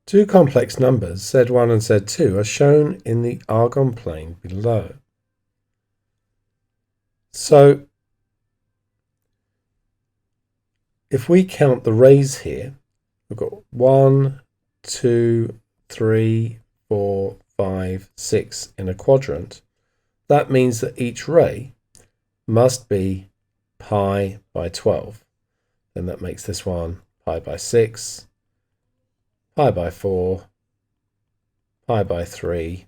Two complex numbers, Z1 and Z2, are shown in the argon plane below. So if we count the rays here, we've got 1, 2, 3, 4, 5, 6 in a quadrant. That means that each ray must be pi by 12. Then that makes this one pi by 6, pi by 4, pi by 3,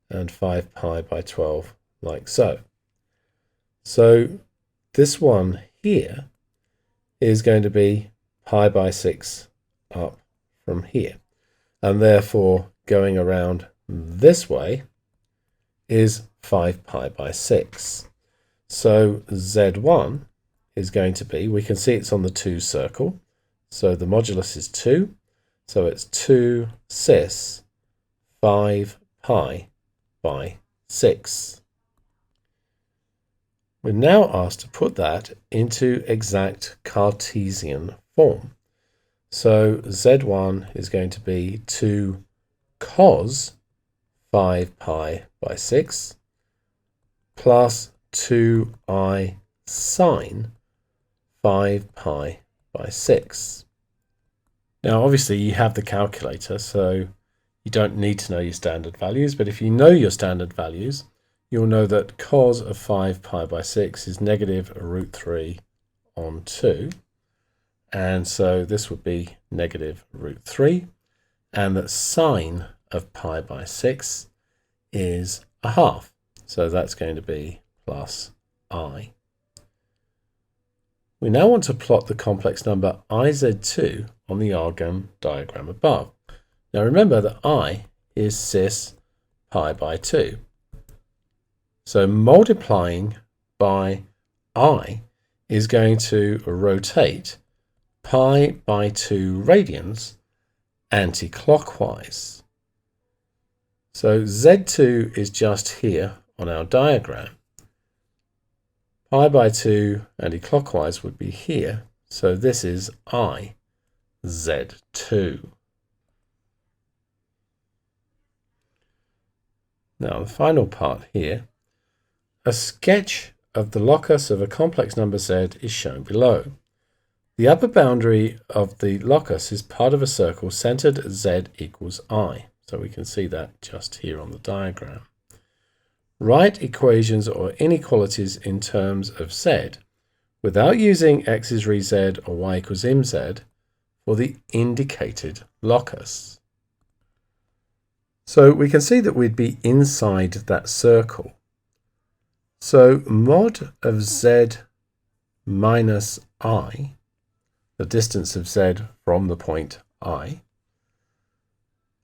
and 5 pi by 12, like so. So this one here is going to be pi by 6 up from here. And therefore, going around this way is 5 pi by 6. So Z1 is going to be, we can see it's on the 2 circle. So the modulus is 2. So it's 2 cis 5 pi by 6. We're now asked to put that into exact Cartesian form. So Z1 is going to be 2 cos 5 pi by 6 plus 2I sine 5 pi by 6. Now obviously you have the calculator, so you don't need to know your standard values, but if you know your standard values, you'll know that cos of 5 pi by 6 is negative root 3 on 2. And so this would be negative root 3. And that sine of pi by 6 is a half. So that's going to be plus I. We now want to plot the complex number IZ2 on the argon diagram above. Now remember that I is cis pi by 2. So multiplying by I is going to rotate pi by 2 radians anti-clockwise. So Z2 is just here on our diagram. Pi by 2 anti-clockwise would be here. So this is I, Z2. Now the final part here. A sketch of the locus of a complex number Z is shown below. The upper boundary of the locus is part of a circle centered at Z equals I. So we can see that just here on the diagram. Write equations or inequalities in terms of Z without using x is re Z or y equals mz for the indicated locus. So we can see that we'd be inside that circle. So mod of Z minus I, the distance of Z from the point I,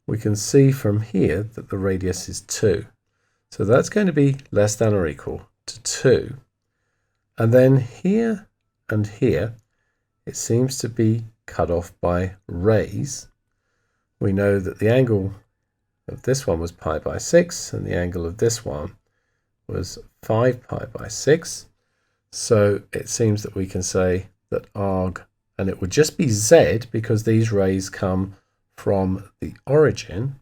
we can see from here that the radius is 2. So that's going to be less than or equal to 2. And then here and here, it seems to be cut off by rays. We know that the angle of this one was pi by 6, and the angle of this one was 5 pi by 6. So it seems that we can say that arg, and it would just be Z because these rays come from the origin,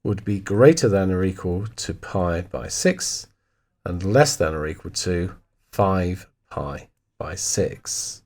would be greater than or equal to pi by 6 and less than or equal to 5 pi by 6.